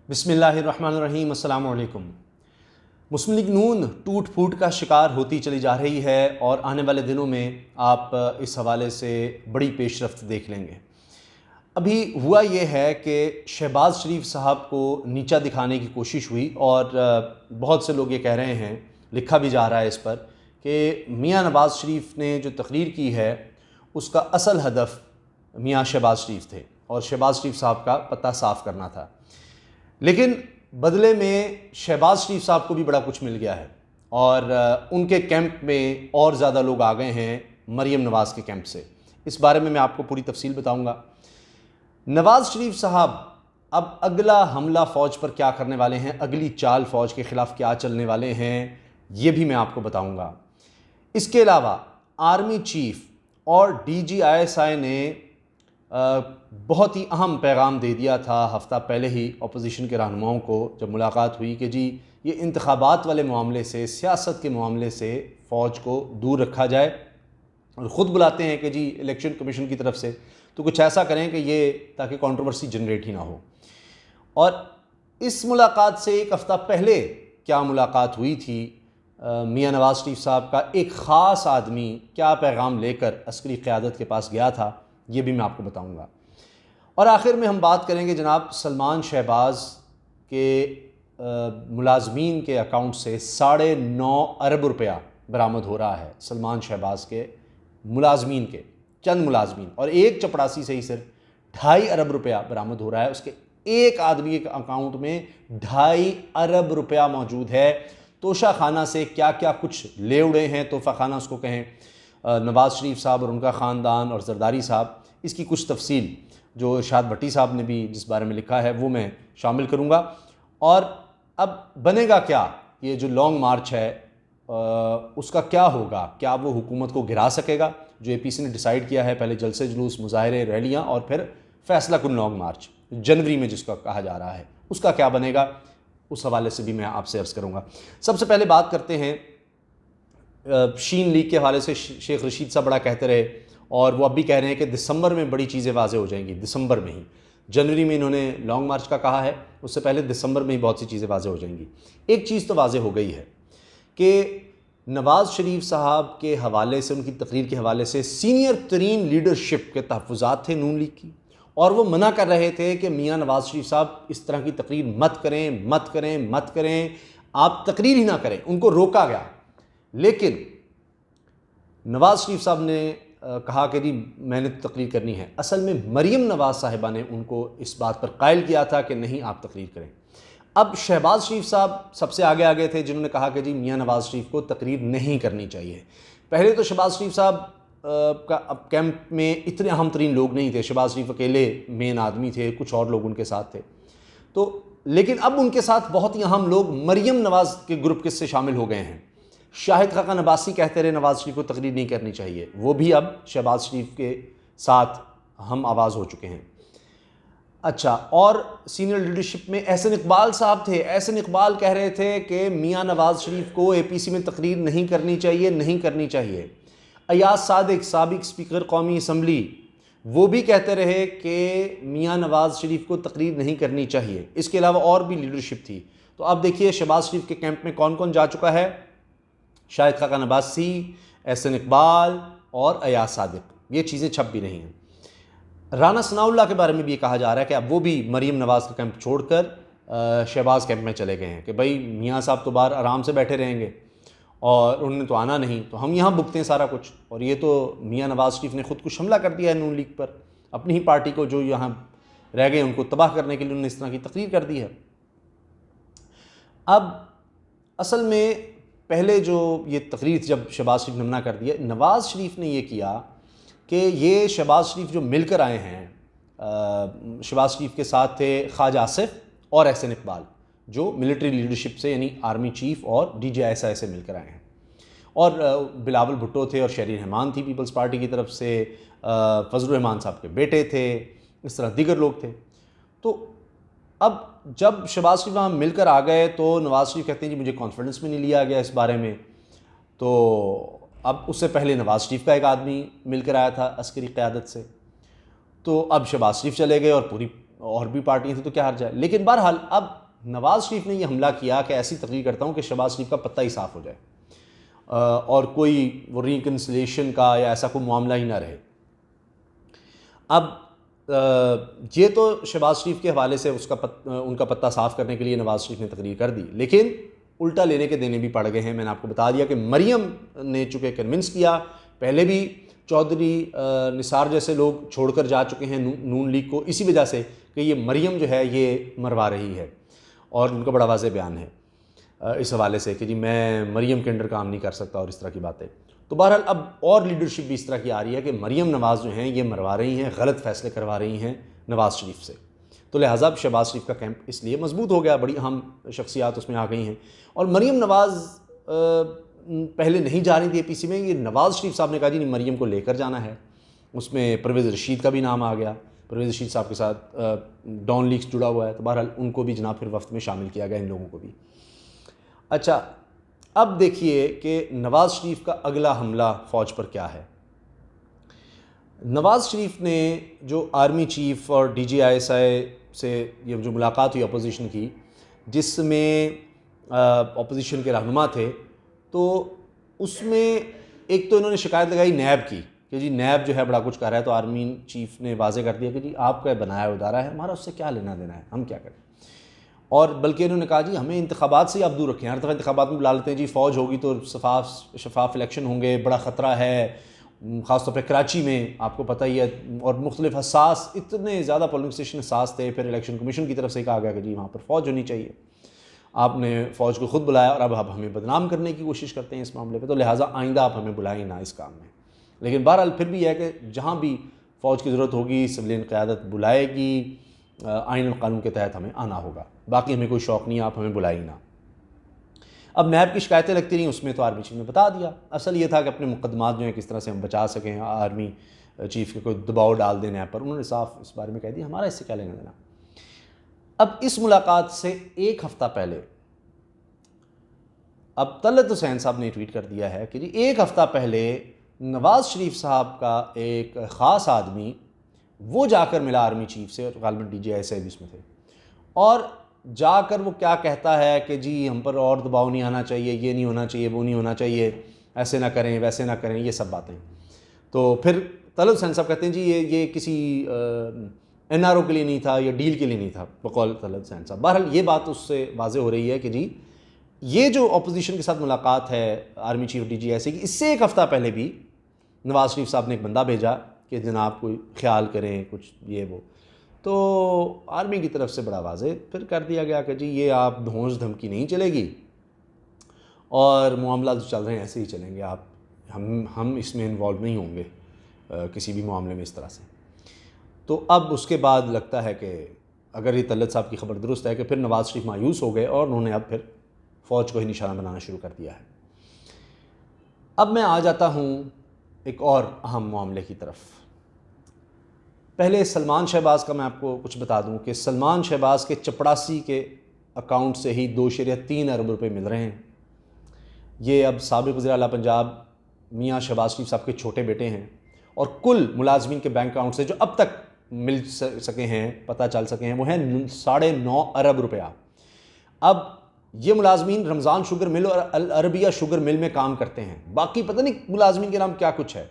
बिस्मिल्लाहिर्रहमानिर्रहीम। अस्सलाम वालेकुम। मुस्लिम लीग नून टूट फूट का शिकार होती चली जा रही है और आने वाले दिनों में आप इस हवाले से बड़ी पेशरफ्त देख लेंगे। अभी हुआ ये है कि शहबाज शरीफ साहब को नीचा दिखाने की कोशिश हुई और बहुत से लोग ये कह रहे हैं, लिखा भी जा रहा है इस पर, कि मियाँ नवाज़ शरीफ ने जो तकरीर की है उसका असल हदफ मियाँ शहबाज शरीफ थे और शहबाज शरीफ साहब का पता साफ़ करना था। लेकिन बदले में शहबाज शरीफ साहब को भी बड़ा कुछ मिल गया है और उनके कैंप में और ज़्यादा लोग आ गए हैं मरीम नवाज़ के कैंप से। इस बारे में मैं आपको पूरी तफसील बताऊंगा। नवाज़ शरीफ साहब अब अगला हमला फ़ौज पर क्या करने वाले हैं, अगली चाल फ़ौज के ख़िलाफ़ क्या चलने वाले हैं, ये भी मैं आपको बताऊंगा। इसके अलावा आर्मी चीफ़ और DGISI ने बहुत ही अहम पैगाम दे दिया था हफ़्ता पहले ही अपोजिशन के रहनुमाओं को, जब मुलाकात हुई, कि जी ये इंतखाबात वाले मामले से, सियासत के मामले से फ़ौज को दूर रखा जाए और ख़ुद बुलाते हैं कि जी इलेक्शन कमीशन की तरफ से तो कुछ ऐसा करें कि ये ताकि कंट्रोवर्सी जनरेट ही ना हो। और इस मुलाकात से एक हफ़्ता पहले क्या मुलाकात हुई थी, मियाँ नवाज़ शरीफ साहब का एक ख़ास आदमी क्या पैगाम लेकर अस्करी क़यादत के पास गया था, ये भी मैं आपको बताऊंगा। और आखिर में हम बात करेंगे जनाब सलमान शहबाज के मुलाजमीन के अकाउंट से 9.5 अरब रुपया बरामद हो रहा है। सलमान शहबाज के मुलाजमीन के, चंद मुलाजमीन, और एक चपड़ासी से ही सिर्फ 2.5 अरब रुपया बरामद हो रहा है। उसके एक आदमी के अकाउंट में 2.5 अरब रुपया मौजूद है। तोशा खाना से क्या क्या कुछ ले उड़े हैं, तोहफ़ा खाना उसको कहें, नवाज़ शरीफ साहब और उनका ख़ानदान और जरदारी साहब, इसकी कुछ तफसील जो इरशाद भट्टी साहब ने भी जिस बारे में लिखा है वो मैं शामिल करूँगा। और अब बनेगा क्या, ये जो लॉन्ग मार्च है उसका क्या होगा, क्या वो हुकूमत को गिरा सकेगा, जो APC ने डिसाइड किया है, पहले जलसे जुलूस, मुजाहरे, रैलियाँ और फिर फैसला कुन लॉन्ग मार्च जनवरी में जिसका कहा जा रहा है, उसका क्या बनेगा, उस हवाले से भी मैं आपसे अर्ज़ करूँगा। सबसे पहले बात करते हैं शीन लीग के हवाले से। शेख रशीद साहब बड़ा कहते रहे और वो अब भी कह रहे हैं कि दिसंबर में बड़ी चीज़ें वाज़ेह हो जाएंगी। दिसंबर में ही, जनवरी में इन्होंने लॉन्ग मार्च का कहा है, उससे पहले दिसंबर में ही बहुत सी चीज़ें वाज़ेह हो जाएंगी। एक चीज़ तो वाज़ेह हो गई है कि नवाज़ शरीफ साहब के हवाले से, उनकी तकरीर के हवाले से सीनियर तरीन लीडरशिप के तहफ़्फ़ुज़ात थे नून लीग की, और वो मना कर रहे थे कि मियाँ नवाज़ शरीफ साहब इस तरह की तकरीर मत करें, मत करें, मत करें, आप तकरीर ही ना करें। उनको रोका गया। लेकिन नवाज़ शरीफ साहब ने कहा कि जी मैंने तो तकरीर करनी है। असल में मरीम नवाज़ साहिबा ने उनको इस बात पर कायल किया था कि नहीं, आप तकरीर करें। अब शहबाज शरीफ साहब सबसे आगे आ गए थे जिन्होंने कहा कि जी मियाँ नवाज़ शरीफ को तकरीर नहीं करनी चाहिए। पहले तो शहबाज शरीफ साहब का अब कैंप में इतने अहम तरीन लोग नहीं थे। शहबाज शरीफ अकेले मेन आदमी थे, कुछ और लोग उनके साथ थे। तो लेकिन अब उनके साथ बहुत ही अहम लोग मरीम नवाज़ के ग्रुप के से शामिल हो गए हैं। शाहिद खान अब्बासी कहते रहे नवाज़ शरीफ को तकरीर नहीं करनी चाहिए, वो भी अब शहबाज शरीफ के साथ हम आवाज़ हो चुके हैं। अच्छा, और सीनियर लीडरशिप में एहसन इकबाल साहब थे। एहसन इकबाल कह रहे थे कि मियाँ नवाज़ शरीफ को APC में तकरीर नहीं करनी चाहिए, नहीं करनी चाहिए। अयाज सादिक, साबिक स्पीकर कौमी असम्बली, वो भी कहते रहे कि मियाँ नवाज़ शरीफ को तकरीर नहीं करनी चाहिए। इसके अलावा और भी लीडरशिप थी। तो अब देखिए शहबाज शरीफ के कैंप में कौन कौन जा चुका है। शाहिद खान अब्बासी, एहसन इकबाल और अयाज सादिक, ये चीज़ें छप भी नहीं हैं। राना सनाउल्लाह के बारे में भी ये कहा जा रहा है कि अब वो भी मरीम नवाज़ का कैंप छोड़कर शहबाज कैंप में चले गए हैं कि भाई मियाँ साहब तो बाहर आराम से बैठे रहेंगे और उन्होंने तो आना नहीं, तो हम यहाँ भुगतें सारा कुछ। और ये तो मियाँ नवाज़ शरीफ ने खुद कुछ हमला कर दिया है नून लीग पर, अपनी ही पार्टी को जो यहाँ रह गए उनको तबाह करने के लिए उन्होंने इस तरह की तकरीर कर दी है। अब असल में पहले जो ये तकरीर जब शहबाज शरीफ ने मना कर दिया, नवाज़ शरीफ ने ये किया कि ये शहबाज शरीफ जो मिलकर आए हैं, शहबाज शरीफ के साथ थे ख्वाजा आसिफ और एहसन इकबाल, जो मिलिट्री लीडरशिप से यानी आर्मी चीफ़ और DGISI से मिलकर आए हैं, और बिलावल भुट्टो थे और शहरीन रहमान थी पीपल्स पार्टी की तरफ से, फजल रहमान साहब के बेटे थे, इस तरह दीगर लोग थे। तो अब जब शहबाज शरीफ वहाँ मिलकर आ गए तो नवाज़ शरीफ कहते हैं जी मुझे कॉन्फिडेंस में नहीं लिया गया इस बारे में। तो अब उससे पहले नवाज़ शरीफ का एक आदमी मिलकर आया था अस्करी क़यादत से, तो अब शहबाज शरीफ चले गए और पूरी और भी पार्टियाँ थी तो क्या हर्ज है। लेकिन बहरहाल अब नवाज़ शरीफ ने यह हमला किया कि ऐसी तकरीर करता हूँ कि शहबाज शरीफ का पत्ता ही साफ़ हो जाए और कोई वो रिकन्सिलेशन का या ऐसा कोई मामला ही ना रहे। अब ये तो शहबाज शरीफ के हवाले से उनका पत्ता साफ़ करने के लिए नवाज़ शरीफ ने तकरीर कर दी, लेकिन उल्टा लेने के देने भी पड़ गए हैं। मैंने आपको बता दिया कि मरियम ने चूँकि कन्विंस किया, पहले भी चौधरी निसार जैसे लोग छोड़कर जा चुके हैं नून लीग को इसी वजह से कि ये मरियम जो है ये मरवा रही है, और उनका बड़ा वाज़ेह बयान है इस हवाले से कि जी मैं मरियम के अंडर काम नहीं कर सकता और इस तरह की बातें। तो बहरहाल अब और लीडरशिप भी इस तरह की आ रही है कि मरियम नवाज़ जो हैं ये मरवा रही हैं, गलत फैसले करवा रही हैं नवाज़ शरीफ से। तो लिहाजा अब शहबाज शरीफ का कैंप इसलिए मजबूत हो गया, बड़ी अहम शख्सियात उसमें आ गई हैं। और मरियम नवाज़ पहले नहीं जा रही थी APC में, ये नवाज़ शरीफ साहब ने कहा जी नहीं मरियम को लेकर जाना है। उसमें परवेज़ रशीद का भी नाम आ गया, परवेज़ रशीद साहब के साथ डॉन लीग्स जुड़ा हुआ है, तो बहरहाल उनको भी जनाब फिर वफ्त में शामिल किया गया, इन लोगों को भी। अच्छा, अब देखिए कि नवाज़ शरीफ का अगला हमला फ़ौज पर क्या है। नवाज़ शरीफ ने जो आर्मी चीफ़ और DGISI से ये जो मुलाकात हुई अपोजिशन की, जिसमें अपोजिशन के रहनुमा थे, तो उसमें एक तो इन्होंने शिकायत लगाई नैब की कि जी नैब जो है बड़ा कुछ कर रहा है। तो आर्मी चीफ़ ने वाज़े कर दिया कि जी आपका बनाया उदारा है, हमारा उससे क्या लेना देना है, हम क्या करें। और बल्कि इन्होंने कहा जी हमें इंतखाबात से आप दूर रखें। हर दफ़ा इंतखाबात में बुला लेते हैं जी फ़ौज होगी तो शफाफ इलेक्शन होंगे, बड़ा ख़तरा है ख़ास तौर पर कराची में, आपको पता ही है। और मुख्तलिफ हसास, इतने ज़्यादा पोलिंग स्टेशन हसास थे। फिर इलेक्शन कमीशन की तरफ से कहा गया कि जी वहाँ पर फ़ौज होनी चाहिए। आपने फ़ौज को ख़ुद बुलाया और अब आप हमें बदनाम करने की कोशिश करते हैं इस मामले पे, तो लिहाजा आइंदा आप हमें बुलाएं ना इस काम में। लेकिन बहरहाल फिर भी यह है कि जहाँ भी फ़ौज की ज़रूरत होगी सिविलियन क़यादत बुलाएगी, आइन और कानून के तहत हमें आना होगा। बाकी हमें कोई शौक़ नहीं, आप हमें बुलाई ना। अब नैब की शिकायतें लगती रहीं, उसमें तो आर्मी चीफ़ ने बता दिया। असल ये था कि अपने मुकदमात जो हैं किस तरह से हम बचा सकें, आर्मी चीफ़ के कोई दबाव डाल दें नैब पर। उन्होंने साफ इस बारे में कह दिया हमारा इससे क्या लेना देना। अब इस मुलाकात से एक हफ़्ता पहले अब तलत हुसैन साहब ने ट्वीट कर दिया है कि जी एक हफ़्ता पहले नवाज़ शरीफ साहब का एक ख़ास आदमी वो जाकर मिला आर्मी चीफ़ से, और गालिबन DGISI भी इसमें थे, और जाकर वो क्या कहता है कि जी हम पर और दबाव नहीं आना चाहिए, ये नहीं होना चाहिए, वो नहीं होना चाहिए, ऐसे ना करें वैसे ना करें, ये सब बातें। तो फिर तलत हुसैन साहब कहते हैं जी ये किसी NRO के लिए नहीं था, या डील के लिए नहीं था, बकौल तलत हुसैन साहब। बहरहाल ये बात उससे वाज़े हो रही है कि जी ये जो अपोजिशन के साथ मुलाकात है आर्मी चीफ DGISI की, इससे एक हफ़्ता पहले भी नवाज़ शरीफ साहब ने एक बंदा भेजा कि जनाब कोई ख्याल करें कुछ ये वो। तो आर्मी की तरफ से बड़ा वाज़े फिर कर दिया गया कि जी ये आप धौंस धमकी नहीं चलेगी और मामला जो चल रहे हैं ऐसे ही चलेंगे, आप हम इसमें इन्वॉल्व नहीं होंगे किसी भी मामले में इस तरह से। तो अब उसके बाद लगता है कि अगर ये तलत साहब की खबर दुरुस्त है कि फिर नवाज़ शरीफ मायूस हो गए और उन्होंने अब फिर फ़ौज को ही निशाना बनाना शुरू कर दिया है। अब मैं आ जाता हूँ एक और अहम मामले की तरफ। पहले सलमान शहबाज का मैं आपको कुछ बता दूं कि सलमान शहबाज के चपड़ासी के अकाउंट से ही 2.3 अरब रुपए मिल रहे हैं। ये अब साबिक़ वज़ीर आला पंजाब मियाँ शहबाज शरीफ साहब के छोटे बेटे हैं, और कुल मुलाजमीन के बैंक अकाउंट से जो अब तक मिल सके हैं, पता चल सके हैं, वो हैं 9.5 अरब रुपया। अब ये मुलाजमीन रमज़ान शुगर मिल और अल अरबिया शुगर मिल में काम करते हैं। बाकी पता नहीं मुलाजमीन के नाम क्या कुछ है।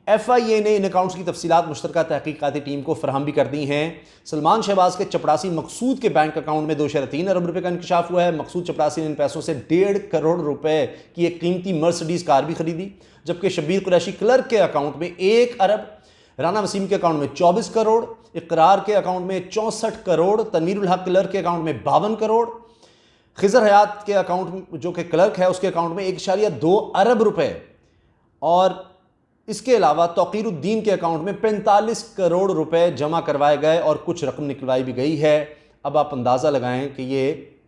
FIA ने इन अकाउंट्स की तफसीलात मुश्तरका तहकीकाती टीम को फराहम भी कर दी हैं। सलमान शहबाज के चपड़ासी मकसूद के बैंक अकाउंट में 2.3 अरब रुपये का इंकशाफ हुआ है। मकसूद चपड़ासी ने इन पैसों से 1.5 करोड़ रुपए की एक कीमती मर्सिडीज़ कार भी खरीदी, जबकि शब्बीर कुरैशी क्लर्क के अकाउंट में 1 अरब, राना वसीम के अकाउंट में 24 करोड़, इकरार के अकाउंट में 64 करोड़, तनवीरुल हक क्लर्क के अकाउंट में 52 करोड़, खिजर हयात के अकाउंट जो कि क्लर्क है उसके अकाउंट में 1.2 अरब रुपए, और इसके अलावा तौकीरुद्दीन के अकाउंट में 45 करोड़ रुपए जमा करवाए गए और कुछ रकम निकलवाई भी गई है। अब आप अंदाज़ा लगाएं कि ये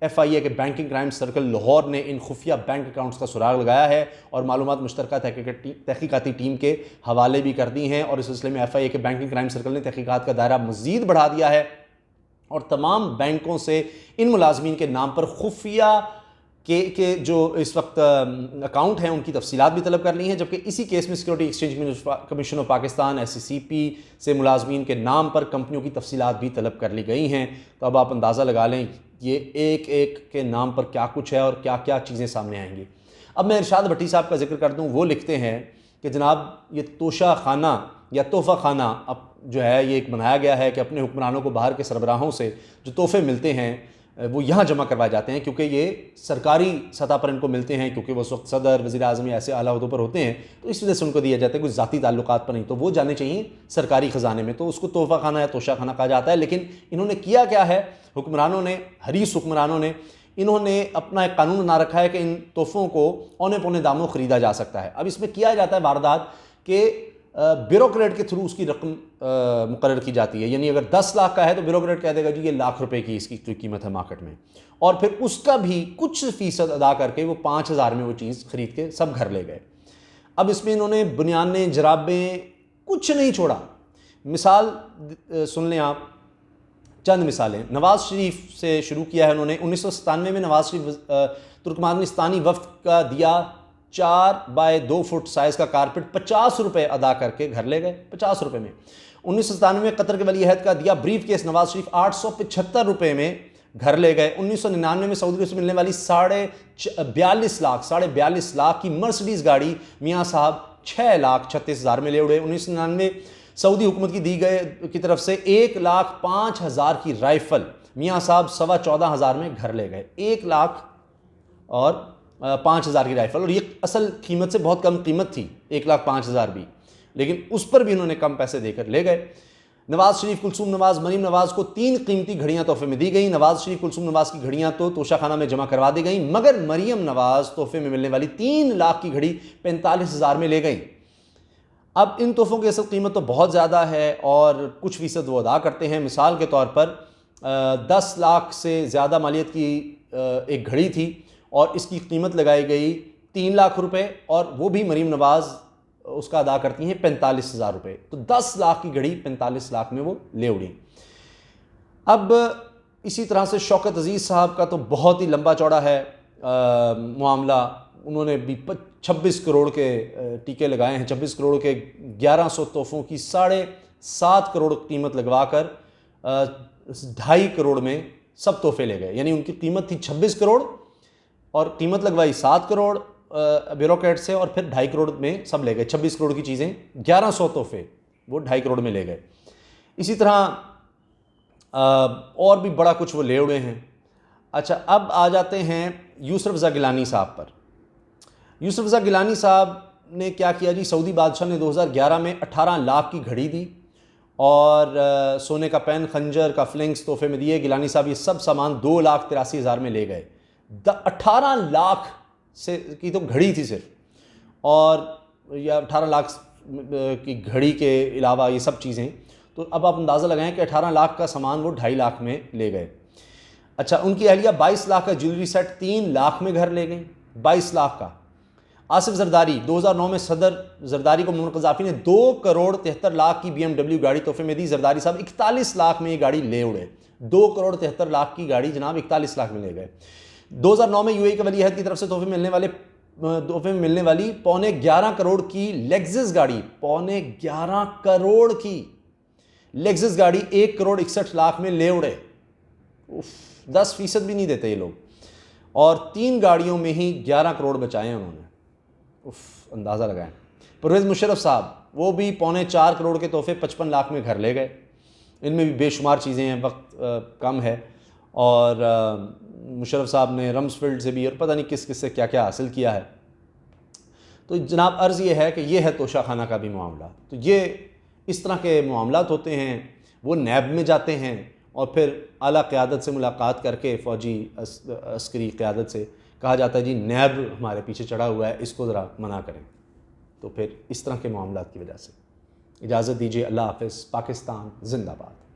FIA के बैंकिंग क्राइम सर्कल लाहौर ने इन खुफिया बैंक अकाउंट्स का सुराग लगाया है और मालूमात मुश्तरका तहकीकाती टीम के हवाले भी कर दी हैं, और इस सिलसिले में FIA के बैंकिंग क्राइम सर्कल ने तहकीकात का दायरा मज़ीद बढ़ा दिया है और तमाम बैंकों से इन मुलाजमीन के नाम पर खुफिया के जो इस वक्त अकाउंट हैं उनकी तफसीलात भी तलब कर ली हैं, जबकि इसी केस में security exchange commission of Pakistan SCCP से मुलाजमीन के नाम पर कंपनियों की तफसीलात भी तलब कर ली गई हैं। तो अब आप अंदाज़ा लगा लें ये एक एक के नाम पर क्या कुछ है और क्या क्या चीज़ें सामने आएंगी। अब मैं इरशाद भट्टी साहब का जिक्र कर दूँ, वो लिखते हैं कि जनाब ये तोशा खाना या तोहफ़ा खाना अब जो है ये एक बनाया गया है कि अपने हुक्मरानों को बाहर के सरबराहों से जो तोहफ़े मिलते हैं वो यहाँ जमा करवाए जाते हैं, क्योंकि ये सरकारी सतह पर इनको मिलते हैं, क्योंकि वो उस वक्त सदर वज़ीर आज़म या ऐसे आला अहदों पर होते हैं, तो इस वजह से उनको दिया जाता है, कुछ ज़ाती ताल्लुकात पर नहीं, तो वो जाने चाहिए सरकारी ख़जाने में, तो उसको तोहफ़ा खाना या तोशा खाना कहा जाता है। लेकिन इन्होंने किया क्या है, हुक्मरानों ने, हरीस हुक्मरानों ने, इन्होंने अपना एक कानून बना रखा है कि इन तोहफ़ों को औने पौने दामों ख़रीदा जा सकता है। अब इसमें किया जाता है वारदात कि ब्यूरोक्रेट के थ्रू उसकी रकम मुकर्रर की जाती है, यानी अगर 10 लाख का है तो ब्यूरोक्रेट कह देगा जी ये लाख रुपए की इसकी कीमत है मार्केट में, और फिर उसका भी कुछ फ़ीसद अदा करके वो 5,000 में वो चीज़ ख़रीद के सब घर ले गए। अब इसमें इन्होंने बुनियानें, जराबें, कुछ नहीं छोड़ा। मिसाल सुन लें आप, चंद मिसालें। नवाज़ शरीफ से शुरू किया है उन्होंने। 1997 में नवाज़ शरीफ तुर्कमानिस्तानी वफ्द का दिया 4 बाय 2 फुट साइज़ का कारपेट 50 रुपये अदा करके घर ले गए, 50 रुपये में। 1997 में कतर के वली अहद का दिया ब्रीफ केस नवाज शरीफ 875 रुपये में घर ले गए। 1999 में सऊदी से मिलने वाली 42.5 लाख की मर्सिडीज़ गाड़ी मियाँ साहब 6,36,000 में ले उड़े। 1999 सऊदी हुकूमत की दी गए की तरफ से 1,05,000 की राइफल मियाँ साहब 14,500 में घर ले गए। 1,05,000 की राइफल, और ये असल कीमत से बहुत कम कीमत थी 1,05,000 भी, लेकिन उस पर भी इन्होंने कम पैसे देकर ले गए। नवाज़ शरीफ, कुलसूम नवाज़, मरीम नवाज़ को 3 कीमती घड़ियाँ तोहफे में दी गई। नवाज़ शरीफ, कुलसूम नवाज़ की घड़ियाँ तो तोशाखाना में जमा करवा दी गई, मगर मरीम नवाज़ तोहफे में मिलने वाली 3 लाख की घड़ी 45,000 में ले गई। अब इन तोहफ़ों की असल कीमत तो बहुत ज़्यादा है और कुछ फ़ीसद वो अदा करते हैं। मिसाल के तौर पर 10 लाख से ज़्यादा मालियत की एक घड़ी थी और इसकी कीमत लगाई गई 3 लाख रुपए, और वो भी मरीम नवाज़ उसका अदा करती हैं 45,000 रुपये। तो 10 लाख की घड़ी 45 लाख में वो ले उड़ी। अब इसी तरह से शौकत अजीज़ साहब का तो बहुत ही लंबा चौड़ा है मामला। उन्होंने भी 26 करोड़ के टीके लगाए हैं, 26 करोड़ के 1100 तोहफ़ों की 7.5 करोड़ कीमत लगवा कर 2.5 करोड़ में सब तोहफे ले गए। यानी उनकी कीमत थी 26 करोड़ और कीमत लगवाई 7 करोड़ ब्यूरोक्रेट से, और फिर 2.5 करोड़ में सब ले गए। 26 करोड़ की चीज़ें, 1100 तोहफे वो 2.5 करोड़ में ले गए। इसी तरह और भी बड़ा कुछ वो ले उड़े हैं। अच्छा, अब आ जाते हैं यूसुफ रज़ा गिलानी साहब पर। यूसुफ रज़ा गिलानी साहब ने क्या किया जी, सऊदी बादशाह ने 2011 में 18 लाख की घड़ी दी और सोने का पेन, खंजर का फ्लिंग्स तोहफे में दिए। गिलानी साहब ये सब सामान 2,83,000 में ले गए। 18 लाख से की तो घड़ी थी सिर्फ, और या 18 लाख की घड़ी के अलावा ये सब चीज़ें, तो अब आप अंदाज़ा लगाएं कि 18 लाख का सामान वो 2.5 लाख में ले गए। अच्छा, उनकी अहलिया 22 लाख का ज्वेलरी सेट 3 लाख में घर ले गई, 22 लाख का। आसिफ जरदारी, 2009 में सदर जरदारी को मोहम्मद क़ज़ाफ़ी ने 2 करोड़ 73 लाख की BMW गाड़ी तोहफे में दी। जरदारी साहब 41 लाख में ये गाड़ी ले उड़े। 2 करोड़ 73 लाख की गाड़ी जनाब 41 लाख में ले गए। 2009 में UAE के वली अहद की तरफ से तोहफे में मिलने वाली 11.25 करोड़ की लेक्सस गाड़ी, 11.25 करोड़ की लेक्सस गाड़ी 1 करोड़ 61 लाख में ले उड़े। 10% भी नहीं देते ये लोग, और 3 गाड़ियों में ही 11 करोड़ बचाए उन्होंने। अंदाज़ा लगाएं। परवेज़ मुशर्रफ साहब, वो भी 3.25 करोड़ के तोहफे 55 लाख में घर ले गए। इनमें भी बेशुमार चीज़ें हैं, वक्त कम है, और मुशर्रफ साहब ने रम्सफील्ड से भी और पता नहीं किस किस से क्या क्या हासिल किया है। तो जनाब अर्ज़ ये है कि ये है तोशा खाना का भी मामला। तो ये इस तरह के मामलात होते हैं, वो नैब में जाते हैं और फिर आला क़यादत से मुलाकात करके, फ़ौजी अस्करी क़यादत से कहा जाता है जी नैब हमारे पीछे चढ़ा हुआ है, इसको ज़रा मना करें। तो फिर इस तरह के मामलात की वजह से इजाज़त दीजिए। अल्लाह हाफ़िज़। पाकिस्तान ज़िंदाबाद।